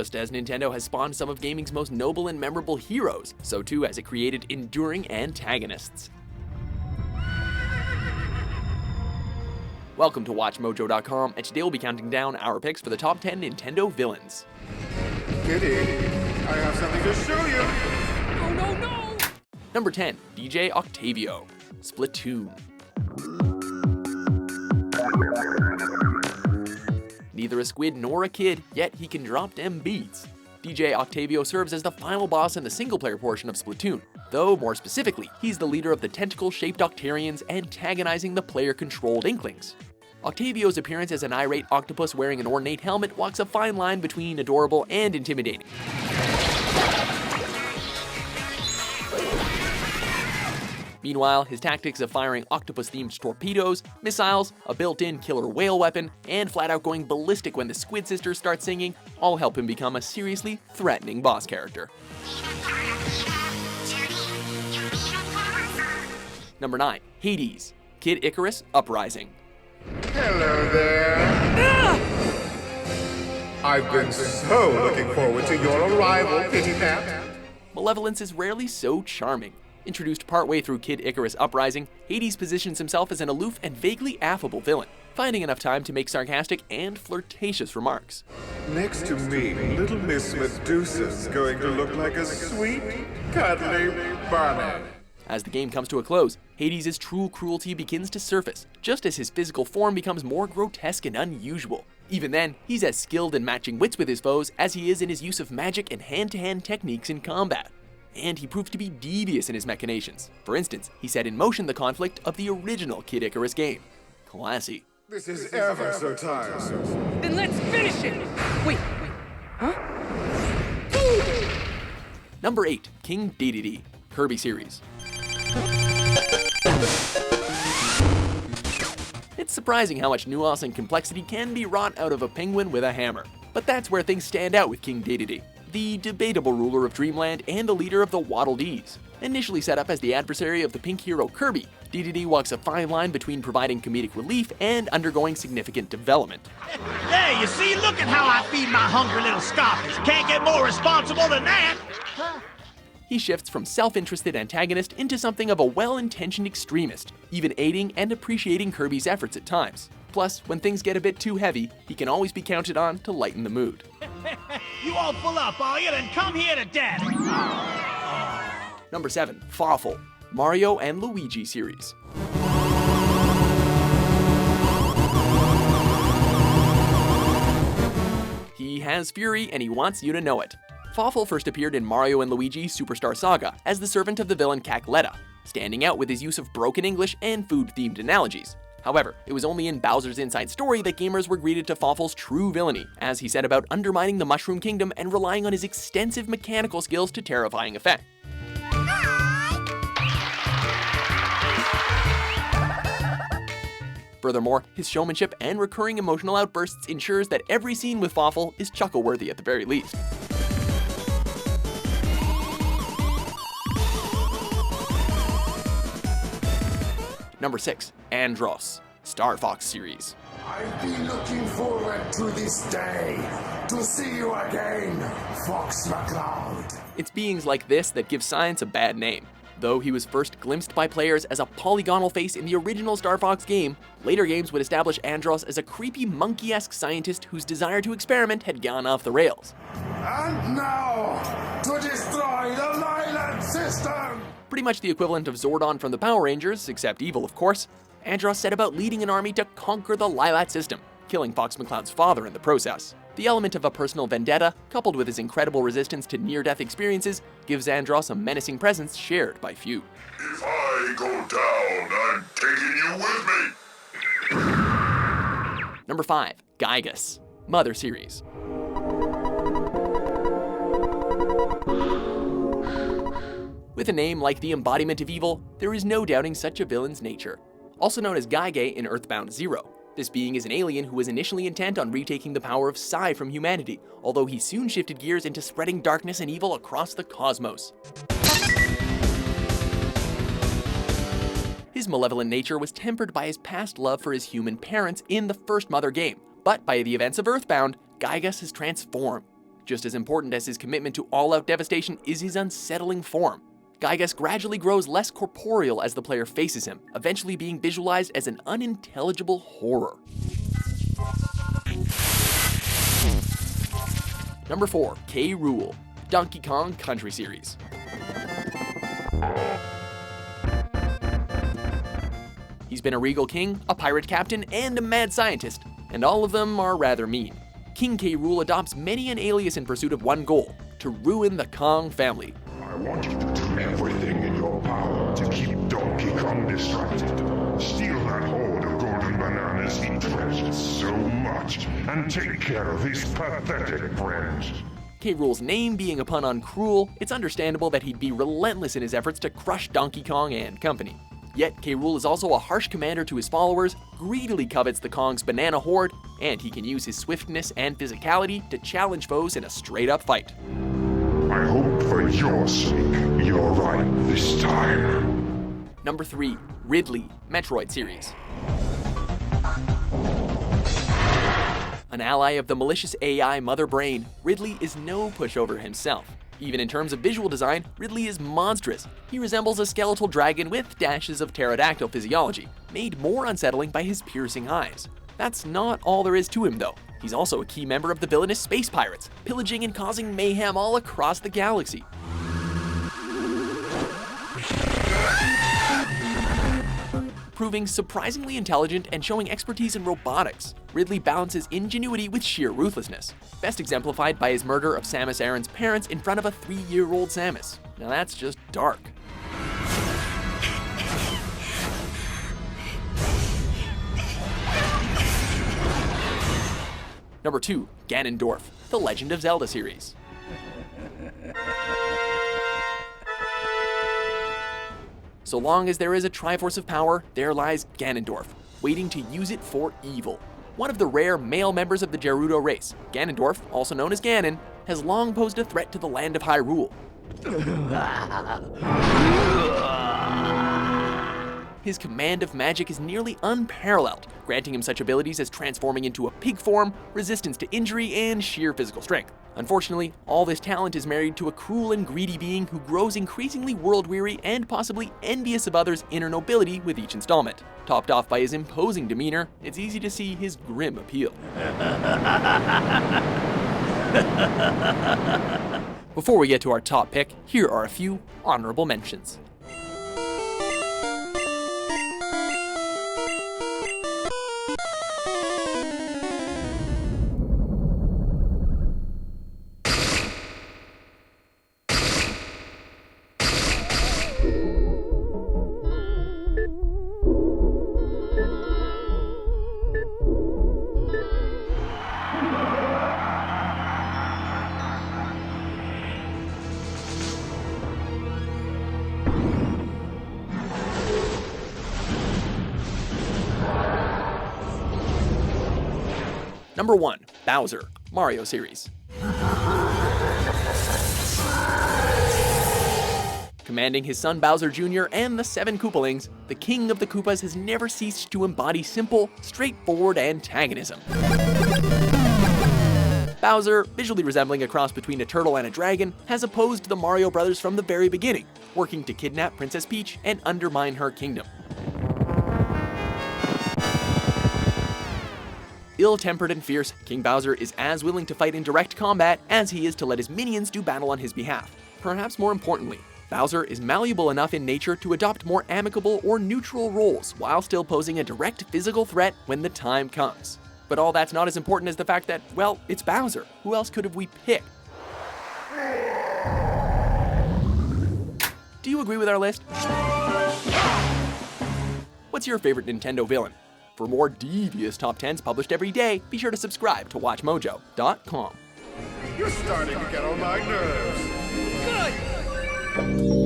Just as Nintendo has spawned some of gaming's most noble and memorable heroes, so too has it created enduring antagonists. Welcome to WatchMojo.com, and today we'll be counting down our picks for the top 10 Nintendo villains. Kitty, I have something to show you! Oh no, no! Number 10, DJ Octavio, Splatoon. Neither a squid nor a kid, yet he can drop dem beats. DJ Octavio serves as the final boss in the single-player portion of Splatoon, though more specifically, he's the leader of the tentacle-shaped Octarians antagonizing the player-controlled Inklings. Octavio's appearance as an irate octopus wearing an ornate helmet walks a fine line between adorable and intimidating. Meanwhile, his tactics of firing octopus-themed torpedoes, missiles, a built-in killer whale weapon, and flat-out going ballistic when the Squid Sisters start singing all help him become a seriously threatening boss character. Number 9, Hades, Kid Icarus Uprising. Hello there! I've been so looking forward to your arrival, Kitty Pat. Malevolence is rarely so charming. Introduced partway through Kid Icarus Uprising, Hades positions himself as an aloof and vaguely affable villain, finding enough time to make sarcastic and flirtatious remarks. Next to me, little Miss Medusa's going to look like a sweet, cuddly bunny. As the game comes to a close, Hades' true cruelty begins to surface, just as his physical form becomes more grotesque and unusual. Even then, he's as skilled in matching wits with his foes as he is in his use of magic and hand-to-hand techniques in combat. And he proves to be devious in his machinations. For instance, he set in motion the conflict of the original Kid Icarus game. Classy. This is ever so tiresome. Then let's finish it! Wait, huh? Number 8, King Dedede, Kirby series. It's surprising how much nuance and complexity can be wrought out of a penguin with a hammer. But that's where things stand out with King Dedede, the debatable ruler of Dreamland and the leader of the Waddle Dees. Initially set up as the adversary of the pink hero Kirby, Dedede walks a fine line between providing comedic relief and undergoing significant development. There, you see? Look at how I feed my hungry little scoffers. Can't get more responsible than that. He shifts from self-interested antagonist into something of a well-intentioned extremist, even aiding and appreciating Kirby's efforts at times. Plus, when things get a bit too heavy, he can always be counted on to lighten the mood. You all full up, are you? Then come here to daddy. Number 7, Fawful, Mario and Luigi series. He has fury and he wants you to know it. Fawful first appeared in Mario and Luigi Superstar Saga as the servant of the villain Cackletta, standing out with his use of broken English and food-themed analogies. However, it was only in Bowser's Inside Story that gamers were greeted to Fawful's true villainy, as he set about undermining the Mushroom Kingdom and relying on his extensive mechanical skills to terrifying effect. Furthermore, his showmanship and recurring emotional outbursts ensures that every scene with Fawful is chuckle-worthy at the very least. Number 6, Andross, Star Fox series. I've been looking forward to this day, to see you again, Fox McCloud. It's beings like this that give science a bad name. Though he was first glimpsed by players as a polygonal face in the original Star Fox game, later games would establish Andross as a creepy monkey-esque scientist whose desire to experiment had gone off the rails. And now, to destroy the Lylat system! Pretty much the equivalent of Zordon from the Power Rangers, except evil of course, Andross set about leading an army to conquer the Lylat system, killing Fox McCloud's father in the process. The element of a personal vendetta, coupled with his incredible resistance to near-death experiences, gives Andross a menacing presence shared by few. If I go down, I'm taking you with me! Number 5, Giygas, Mother series. With a name like the embodiment of evil, there is no doubting such a villain's nature. Also known as Giygas in Earthbound 0, this being is an alien who was initially intent on retaking the power of Psi from humanity, although he soon shifted gears into spreading darkness and evil across the cosmos. His malevolent nature was tempered by his past love for his human parents in the first Mother game, but by the events of Earthbound, Giygas has transformed. Just as important as his commitment to all-out devastation is his unsettling form. Giygas gradually grows less corporeal as the player faces him, eventually being visualized as an unintelligible horror. Number 4. K. Rool, Donkey Kong Country Series. He's been a regal king, a pirate captain, and a mad scientist, and all of them are rather mean. King K. Rool adopts many an alias in pursuit of one goal: to ruin the Kong family. I want you to do everything in your power to keep Donkey Kong distracted. Steal that hoard of golden bananas he treasures so much, and take care of his pathetic friends. K. Rool's name being a pun on cruel, it's understandable that he'd be relentless in his efforts to crush Donkey Kong and company. Yet, K. Rool is also a harsh commander to his followers, greedily covets the Kong's banana hoard, and he can use his swiftness and physicality to challenge foes in a straight-up fight. I hope for your sake, you're right this time. Number 3. Ridley, Metroid Series. An ally of the malicious AI Mother Brain, Ridley is no pushover himself. Even in terms of visual design, Ridley is monstrous. He resembles a skeletal dragon with dashes of pterodactyl physiology, made more unsettling by his piercing eyes. That's not all there is to him, though. He's also a key member of the villainous space pirates, pillaging and causing mayhem all across the galaxy. Proving surprisingly intelligent and showing expertise in robotics, Ridley balances ingenuity with sheer ruthlessness, best exemplified by his murder of Samus Aran's parents in front of a 3-year-old Samus. Now that's just dark. Number 2. Ganondorf, The Legend of Zelda Series. So long as there is a Triforce of Power, there lies Ganondorf, waiting to use it for evil. One of the rare male members of the Gerudo race, Ganondorf, also known as Ganon, has long posed a threat to the land of Hyrule. His command of magic is nearly unparalleled, granting him such abilities as transforming into a pig form, resistance to injury, and sheer physical strength. Unfortunately, all this talent is married to a cruel and greedy being who grows increasingly world-weary and possibly envious of others' inner nobility with each installment. Topped off by his imposing demeanor, it's easy to see his grim appeal. Before we get to our top pick, here are a few honorable mentions. Number 1. Bowser, Mario Series. Commanding his son Bowser Jr. and the 7 Koopalings, the King of the Koopas has never ceased to embody simple, straightforward antagonism. Bowser, visually resembling a cross between a turtle and a dragon, has opposed the Mario brothers from the very beginning, working to kidnap Princess Peach and undermine her kingdom. Ill-tempered and fierce, King Bowser is as willing to fight in direct combat as he is to let his minions do battle on his behalf. Perhaps more importantly, Bowser is malleable enough in nature to adopt more amicable or neutral roles while still posing a direct physical threat when the time comes. But all that's not as important as the fact that, well, it's Bowser. Who else could have we picked? Do you agree with our list? What's your favorite Nintendo villain? For more devious top 10s published every day, be sure to subscribe to WatchMojo.com. You're starting to get on my nerves. Good!